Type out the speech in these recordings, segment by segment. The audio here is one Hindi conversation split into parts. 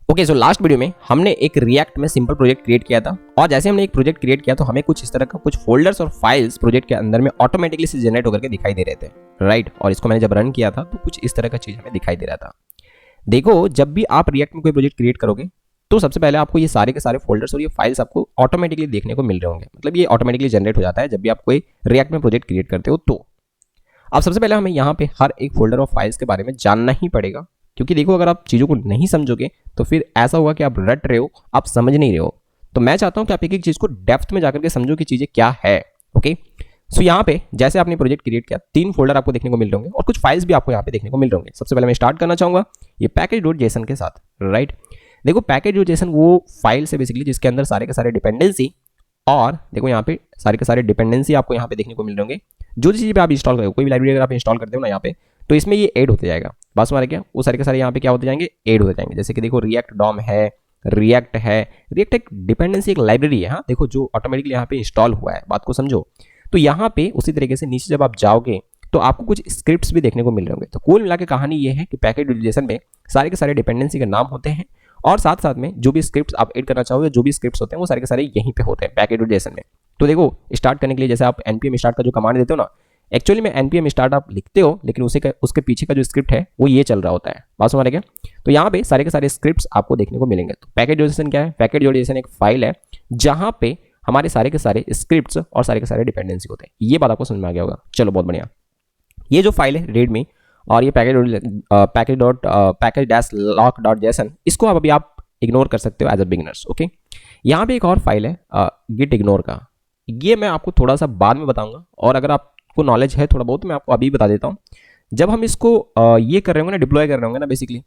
ओके, सो लास्ट वीडियो में हमने एक रिएक्ट में सिंपल प्रोजेक्ट क्रिएट किया था और जैसे हमने एक प्रोजेक्ट क्रिएट किया तो हमें कुछ इस तरह का कुछ फोल्डर्स और फाइल्स प्रोजेक्ट के अंदर में ऑटोमेटिकली से जनरेट होकर के दिखाई दे रहे थे, राइट। और इसको मैंने जब रन किया था तो कुछ इस तरह का चीज हमें दिखाई दे रहा था। देखो, जब भी आप रिएक्ट में कोई प्रोजेक्ट क्रिएट करोगे तो सबसे पहले आपको ये सारे के सारे फोल्डर्स और ये फाइल्स आपको ऑटोमेटिकली देखने को मिल रहे होंगे। मतलब ये ऑटोमेटिकली जनरेट हो जाता है जब भी आप कोई रिएक्ट में प्रोजेक्ट क्रिएट करते हो। तो अब सबसे पहले हमें यहाँ पे हर एक फोल्डर और फाइल्स के बारे में जानना ही पड़ेगा, क्योंकि देखो अगर आप चीज़ों को नहीं समझोगे तो फिर ऐसा होगा कि आप रट रहे हो, आप समझ नहीं रहे हो। तो मैं चाहता हूँ कि आप एक एक चीज़ को डेप्थ में जाकर के समझो कि चीज़ें क्या है। ओके, सो यहाँ पे जैसे आपने प्रोजेक्ट क्रिएट किया 3 फोल्डर आपको देखने को मिल रहे होंगे और कुछ फाइल्स भी आपको यहाँ पे देखने को मिल रहे होंगे। सबसे पहले मैं स्टार्ट करना चाहूँगा ये package.json के साथ, राइट। देखो package.json वो फाइल्स है बेसिकली जिसके अंदर सारे के सारे डिपेंडेंसी और देखो यहाँ पे सारे के सारे डिपेंडेंसी आपको यहाँ पे देखने को मिल रहे होंगे। जो चीज़ पे आप इंस्टॉल करोगे, कोई भी लाइब्रेरी अगर आप इंस्टॉल करते हो ना यहाँ पे, तो इसमें ये ऐड होते जाएगा। बस हमारे क्या वो सारे के सारे यहाँ पे क्या होते जाएंगे, ऐड होते जाएंगे। जैसे कि देखो रिएक्ट डॉम है, रिएक्ट एक डिपेंडेंसी एक लाइब्रेरी है, हाँ देखो, जो ऑटोमेटिकली यहाँ पे इंस्टॉल हुआ है। बात को समझो। तो यहाँ पे उसी तरीके से नीचे जब आप जाओगे तो आपको कुछ स्क्रिप्ट्स भी देखने को मिल रहे होंगे। तो कुल मिला के कहानी ये है कि package.json में सारे के सारे डिपेंडेंसी के नाम होते हैं और साथ साथ में जो भी स्क्रिप्ट्स आप ऐड करना चाहोगे, जो भी स्क्रिप्ट्स होते हैं वो सारे के सारे यहीं पे होते हैं package.json में। तो देखो स्टार्ट करने के लिए जैसे आप npm स्टार्ट का जो कमांड देते हो ना, एक्चुअली में npm स्टार्ट आप लिखते हो लेकिन उसके पीछे का जो स्क्रिप्ट है वो ये चल रहा होता है। बात समझ क्या? तो यहाँ पे सारे के सारे स्क्रिप्ट्स आपको देखने को मिलेंगे। तो package.json क्या है? package.json एक फाइल है जहाँ पे हमारे सारे के सारे स्क्रिप्ट्स और सारे के सारे डिपेंडेंसी होते हैं। ये बात आपको समझ में आ गया होगा। चलो बहुत बढ़िया। ये जो फाइल है रीडमी और ये package-lock.json, इसको अभी आप इग्नोर कर सकते हो एज अ बिगिनर्स। ओके, यहाँ पे एक और फाइल है गिट इग्नोर का, ये मैं आपको थोड़ा सा बाद में बताऊंगा और अगर आपको नॉलेज है थोड़ा बहुत तो मैं आपको अभी बता देता हूँ। जब हम इसको ये कर रहे होंगे ना, डिप्लॉय कर रहे होंगे ना बेसिकली,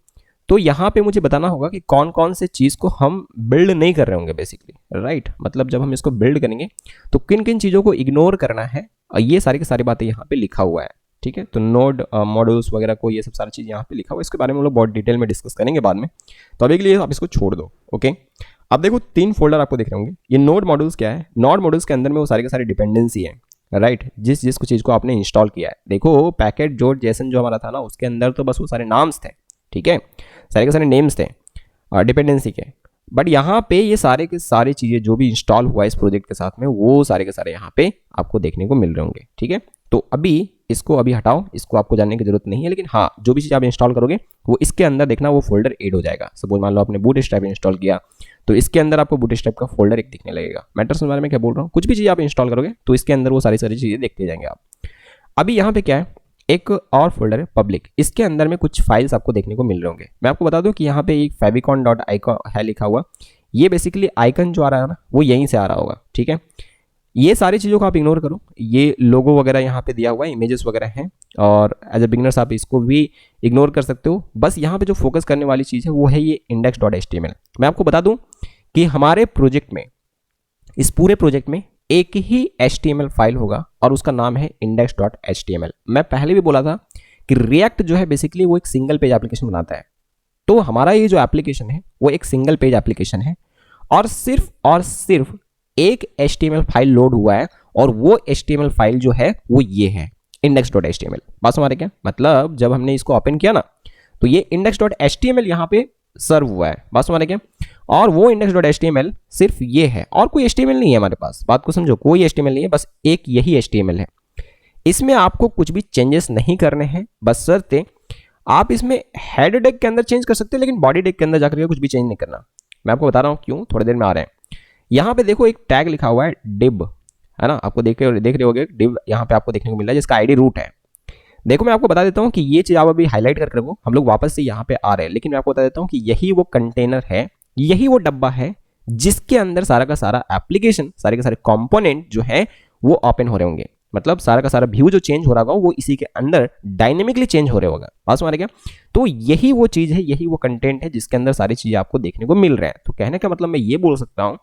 तो यहाँ पे मुझे बताना होगा कि कौन कौन से चीज़ को हम बिल्ड नहीं कर रहे होंगे बेसिकली, राइट। मतलब जब हम इसको बिल्ड करेंगे तो किन किन चीज़ों को इग्नोर करना है, ये सारी की सारी बातें यहाँ पे लिखा हुआ है, ठीक है। तो नोड मॉड्यूल्स वगैरह को ये सब सारी चीज़ यहाँ पे लिखा हुआ है। इसके बारे में हम लोग बहुत डिटेल में डिस्कस करेंगे बाद में, तो अभी के लिए आप इसको छोड़ दो। ओके, अब देखो 3 फोल्डर आपको दिख रहे होंगे। ये नोड मॉड्यूल्स क्या है? नोड मॉड्यूल्स के अंदर में वो सारे के सारे डिपेंडेंसी है, राइट। जिस चीज़ को आपने इंस्टॉल किया है। देखो package.json जो हमारा था ना, उसके अंदर तो बस वो सारे नाम्स थे, ठीक है, सारे के सारे नेम्स थे डिपेंडेंसी के। बट यहाँ पे ये सारे के सारे चीज़ें जो भी इंस्टॉल हुआ है इस प्रोजेक्ट के साथ में, वो सारे के सारे यहाँ पे आपको देखने को मिल रहे होंगे, ठीक है। तो अभी इसको अभी हटाओ, इसको आपको जानने की जरूरत नहीं है। लेकिन हाँ, जो भी चीज़ आप इंस्टॉल करोगे वो इसके अंदर देखना वो फोल्डर ऐड हो जाएगा। सपोज मान लो आपने बूटस्ट्रैप इंस्टॉल किया तो इसके अंदर आपको बूटस्ट्रैप का फोल्डर एक दिखने लगेगा। मैटर्स के बारे में क्या बोल रहा हूँ, कुछ भी चीज़ आप इंस्टॉल करोगे तो इसके अंदर वो सारी चीज़ें देखते जाएंगे आप। अभी यहाँ पे क्या है, एक और फोल्डर है पब्लिक, इसके अंदर में कुछ फाइल्स आपको देखने को मिल रहे होंगे। मैं आपको बता दूं कि यहाँ पे एक favicon.icon है लिखा हुआ। ये बेसिकली आइकन जो आ रहा है ना, वो यहीं से आ रहा होगा, ठीक है। ये सारी चीज़ों को आप इग्नोर करो। ये लोगो वगैरह यहाँ पे दिया हुआ है, इमेजेस वगैरह हैं और एज ए बिगिनर्स आप इसको भी इग्नोर कर सकते हो। बस यहाँ पे जो फोकस करने वाली चीज़ है वो है ये index.html। मैं आपको बता दूं कि हमारे प्रोजेक्ट में, इस पूरे प्रोजेक्ट में एक ही HTML फाइल होगा और उसका नाम है index.html। मैं पहले भी बोला था कि रिएक्ट जो है बेसिकली वो एक सिंगल पेज एप्लीकेशन बनाता है। तो हमारा ये जो एप्लीकेशन है वो एक सिंगल पेज एप्लीकेशन है और सिर्फ एक HTML फाइल लोड हुआ है और वो HTML फाइल जो है वो ये है index.html। बात हमारे क्या मतलब, जब हमने इसको ओपन किया ना तो ये index.html यहाँ पे सर्व हुआ है। बात हमारे क्या, और वो index.html सिर्फ ये है और कोई HTML नहीं है हमारे पास। बात को समझो, कोई HTML नहीं है, बस एक यही HTML है। इसमें आपको कुछ भी चेंजेस नहीं करने हैं, बस शर्ते आप इसमें हेड टैग के अंदर चेंज कर सकते हो लेकिन बॉडी टैग के अंदर जाकर कुछ भी चेंज नहीं करना। मैं आपको बता रहा हूँ क्यों, थोड़ी देर में आ रहे हैं। यहाँ पे देखो एक टैग लिखा हुआ है div, है ना, आपको देख रहे होगे div यहाँ पे आपको देखने को मिल रहा है जिसका ID रूट है। देखो मैं आपको बता देता हूँ कि ये चीज़ आप अभी हाईलाइट करके रखो, हम लोग वापस से यहाँ पे आ रहे हैं। लेकिन मैं आपको बता देता हूँ कि यही वो कंटेनर है, यही वो डब्बा है जिसके अंदर सारा का सारा एप्लीकेशन, सारे के सारे कंपोनेंट जो है वो ओपन हो रहे होंगे। मतलब सारा का सारा व्यू जो चेंज हो रहा होगा वो इसी के अंदर डायनेमिकली चेंज हो रहा होगा। बात समझ क्या? तो यही वो चीज़ है, यही वो कंटेंट है जिसके अंदर सारी चीज़ें आपको देखने को मिल रहा है। तो कहने का मतलब मैं ये बोल सकता हूँ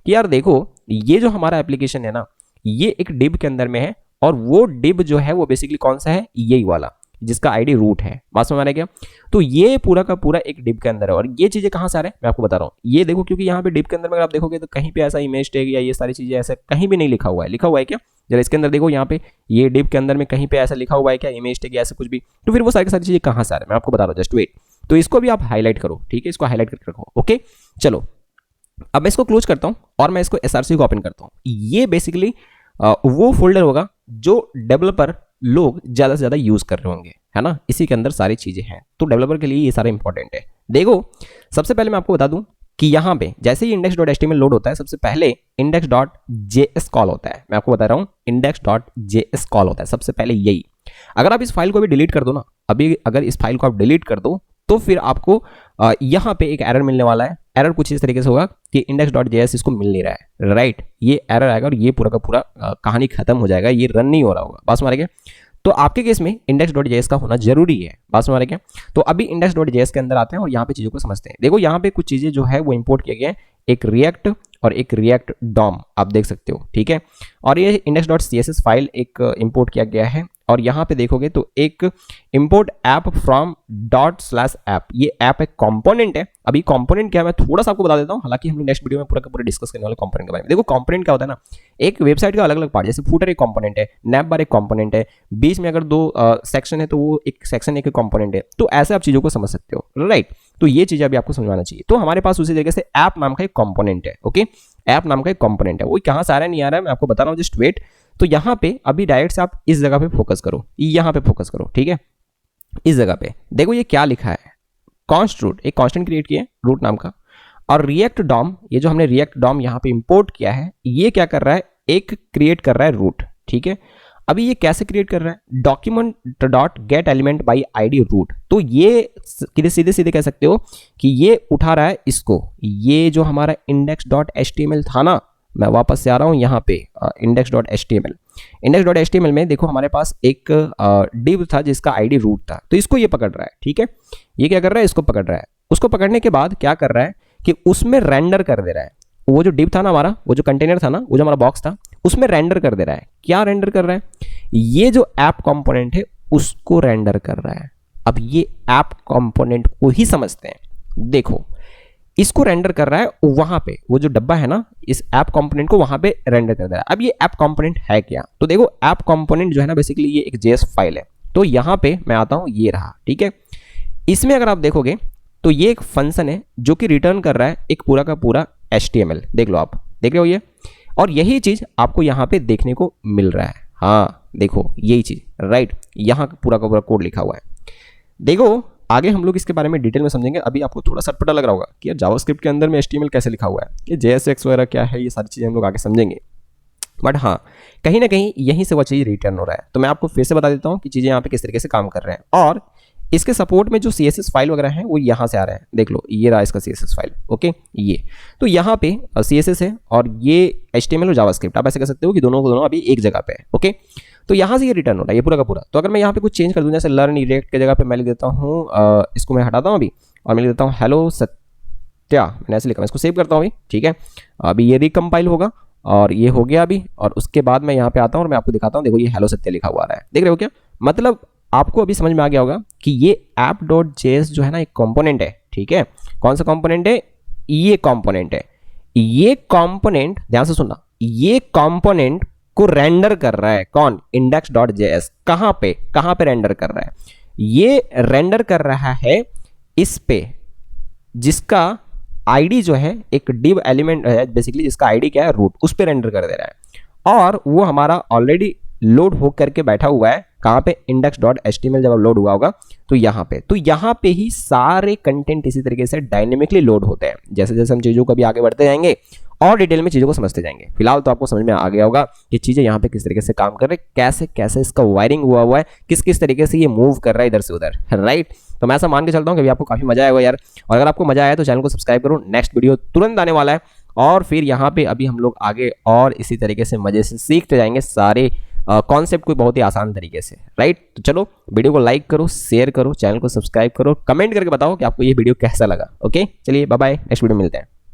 कि यार देखो, ये जो हमारा एप्लीकेशन है ना, ये एक डिव के अंदर में है और वो डिव जो है वो बेसिकली कौन सा है, यही वाला जिसका आईडी रूट है। बात समझ आ रहा है क्या? तो ये पूरा का पूरा एक डिव के अंदर है और ये चीजें कहाँ से आ रहा है मैं आपको बता रहा हूँ। ये देखो, क्योंकि यहाँ पे डिव के अंदर में अगर आप देखोगे तो कहीं पे ऐसा इमेज टैग या ये सारी चीजें ऐसा कहीं भी नहीं लिखा हुआ है। लिखा हुआ है क्या? जरा इसके अंदर देखो, यहाँ पे ये डिव के अंदर में कहीं पे ऐसा लिखा हुआ है क्या, इमेज टैग या ऐसा कुछ भी? तो फिर वो सारी चीजें कहाँ से आ रहा है मैं आपको बता रहा हूँ, जस्ट वेट। तो इसको भी आप हाईलाइट करो, ठीक है, इसको हाईलाइट करके रखो। ओके, चलो अब मैं इसको क्लोज करता हूं और मैं इसको SRC को ओपन करता हूं। ये बेसिकली वो फोल्डर होगा जो डेवलपर लोग ज़्यादा से ज़्यादा यूज़ कर रहे होंगे, है ना। इसी के अंदर सारी चीज़ें हैं, तो डेवलपर के लिए ये सारा इंपॉर्टेंट है। देखो सबसे पहले मैं आपको बता दूं कि यहाँ पे जैसे ही index.html लोड होता है, सबसे पहले index.js कॉल होता है। मैं आपको बता रहा हूँ index.js कॉल होता है सबसे पहले यही। अगर आप इस फाइल को भी डिलीट कर दो ना, अभी अगर इस फाइल को आप डिलीट कर दो तो फिर आपको यहाँ पे एक एरर मिलने वाला है। एरर कुछ इस तरीके से होगा कि index.js इसको मिल नहीं रहा है, राइट। ये एरर आएगा और ये पूरा का पूरा कहानी खत्म हो जाएगा, ये रन नहीं हो रहा होगा। बात समझ गए। तो आपके केस में index.js का होना जरूरी है। बात समझ रहे क्या। तो अभी index.js के अंदर आते हैं और यहाँ पे चीज़ों को समझते हैं। देखो यहाँ पे कुछ चीज़ें जो है वो इंपोर्ट किए गए हैं, एक रिएक्ट और एक रिएक्ट डॉम आप देख सकते हो, ठीक है। और ये index.css फाइल एक इंपोर्ट किया गया है और यहाँ पे देखोगे तो एक इंपोर्ट ऐप फ्रॉम ./app, ये ऐप एक कंपोनेंट है। अभी कंपोनेंट क्या है मैं थोड़ा सा आपको बता देता हूँ, हालांकि हम लोग नेक्स्ट वीडियो में पूरा का पूरा डिस्कस करने वाले कंपोनेंट के बारे में। देखो कंपोनेंट क्या होता है ना, एक वेबसाइट का अलग अलग पार्ट, जैसे फूटर एक कंपोनेंट है, नैप बार एक कंपोनेंट है, बीच में अगर दो सेक्शन है तो वो एक सेक्शन एक कंपोनेंट है। तो ऐसे आप चीज़ों को समझ सकते हो, राइट। तो ये चीज़ अभी आपको समझाना चाहिए। तो हमारे पास उसी तरीके से ऐप नाम का एक कंपोनेंट है, ओके, ऐप नाम का एक कंपोनेंट है। वो कहाँ से आ रहा है नहीं आ रहा है मैं आपको बता रहा हूँ, जस्ट वेट। तो यहाँ पे अभी डायरेक्ट से आप इस जगह पे फोकस करो, यहाँ पे फोकस करो, ठीक है। इस जगह पे देखो ये क्या लिखा है, कॉन्स्ट रूट, एक कांस्टेंट क्रिएट किया है रूट नाम का, और रिएक्ट डॉम, ये जो हमने रिएक्ट डॉम यहाँ पे इंपोर्ट किया है, ये क्या कर रहा है, एक क्रिएट कर रहा है रूट, ठीक है। अभी ये कैसे क्रिएट कर रहा है, document dot get element by ID root. तो ये सीधे सीधे कह सकते हो कि ये उठा रहा है इसको, ये जो हमारा index.html था ना, मैं वापस से आ रहा हूँ यहाँ पे index.html। index.html में देखो हमारे पास एक div था जिसका ID रूट था, तो इसको ये पकड़ रहा है, ठीक है। ये क्या कर रहा है, इसको पकड़ रहा है। उसको पकड़ने के बाद क्या कर रहा है कि उसमें रेंडर कर दे रहा है, वो जो div था ना हमारा, वो जो कंटेनर था ना, वो जो हमारा बॉक्स था, उसमें रेंडर कर दे रहा है। क्या रेंडर कर रहा है, ये जो ऐप कंपोनेंट है उसको रेंडर कर रहा है। अब ये ऐप कंपोनेंट को ही समझते हैं। देखो इसको रेंडर कर रहा है वहां पे, वो जो डब्बा है ना, इस ऐप कंपोनेंट को वहां पे रेंडर कर दे रहा है। अब ये ऐप कंपोनेंट है क्या, तो देखो ऐप कंपोनेंट जो है ना बेसिकली ये एक JS फाइल है। तो यहां पे मैं आता हूं, ये रहा, ठीक है। इसमें अगर आप देखोगे तो ये एक फंक्शन है जो कि रिटर्न कर रहा है एक पूरा का पूरा HTML। देख लो, आप देख रहे हो ये, और यही चीज आपको यहाँ पे देखने को मिल रहा है। हाँ देखो यही चीज, राइट, यहाँ पूरा का पूरा कोड लिखा हुआ है। देखो आगे हम लोग इसके बारे में डिटेल में समझेंगे। अभी आपको थोड़ा सा पता लग रहा होगा कि यार जावास्क्रिप्ट के अंदर में HTML कैसे लिखा हुआ है, ये JSX वगैरह क्या है, ये सारी चीज़ें हम लोग आगे समझेंगे। बट हाँ, कहीं ना कहीं यहीं से वो चीज़ रिटर्न हो रहा है। तो मैं आपको फिर से बता देता हूँ कि चीज़ें यहाँ पे किस तरीके से काम कर रहे हैं। और इसके सपोर्ट में जो CSS फाइल वगैरह है वो यहाँ से आ रहा है। देख लो ये रहा इसका CSS फाइल, ओके। ये तो यहाँ पे CSS है और ये HTML और जावास्क्रिप्ट, आप ऐसे कह सकते हो कि दोनों को दोनों अभी एक जगह पे है, ओके। तो यहाँ से ये रिटर्न हो रहा है ये पूरा का पूरा। तो अगर मैं यहाँ पे कुछ चेंज कर दूँ, जैसे लर्न रिएक्ट की जगह पे मैं लिख देता हूँ, इसको मैं हटाता हूँ अभी और मैं लिख देता हूँ हेलो सत्या, मैंने ऐसे लिखा, मैं इसको सेव करता हूँ अभी, ठीक है। अभी ये रिकम्पाइल होगा और ये हो गया अभी, और उसके बाद मैं यहाँ पे आता हूँ और मैं आपको दिखाता हूँ। देखो ये हेलो सत्या लिखा हुआ आ रहा है, देख रहे हो क्या। मतलब आपको अभी समझ में आ गया होगा कि ये app.js जो है ना एक कंपोनेंट है, ठीक है। कौन सा कंपोनेंट है, ये कंपोनेंट है। ये कंपोनेंट ध्यान से सुनना, ये कंपोनेंट को रेंडर कर रहा है कौन, index.js। कहां पे रेंडर कर रहा है, ये रेंडर कर रहा है इस पे जिसका ID जो है एक div एलिमेंट है बेसिकली, जिसका ID क्या है रूट, उस पे रेंडर कर दे रहा है। और वो हमारा ऑलरेडी लोड हो करके बैठा हुआ है कहाँ पे, index.html जब लोड हुआ होगा तो यहाँ पे ही सारे कंटेंट इसी तरीके से डायनेमिकली लोड होते हैं। जैसे जैसे हम चीज़ों को अभी आगे बढ़ते जाएंगे और डिटेल में चीज़ों को समझते जाएंगे। फिलहाल तो आपको समझ में आ गया होगा कि चीज़ें यहाँ पे किस तरीके से काम कर रही है, कैसे कैसे इसका वायरिंग हुआ है, किस किस तरीके से ये मूव कर रहा है इधर से उधर, राइट। तो मैं ऐसा मान के चलता हूँ कि आपको काफ़ी मजा आएगा यार। और अगर आपको मजा आया तो चैनल को सब्सक्राइब करो, नेक्स्ट वीडियो तुरंत आने वाला है। और फिर यहाँ पे अभी हम लोग आगे और इसी तरीके से मजे से सीखते जाएंगे सारे कॉन्सेप्ट को बहुत ही आसान तरीके से, राइट। तो चलो वीडियो को लाइक करो, शेयर करो, चैनल को सब्सक्राइब करो, कमेंट करके बताओ कि आपको ये वीडियो कैसा लगा। ओके चलिए बाय बाय, नेक्स्ट वीडियो मिलते हैं।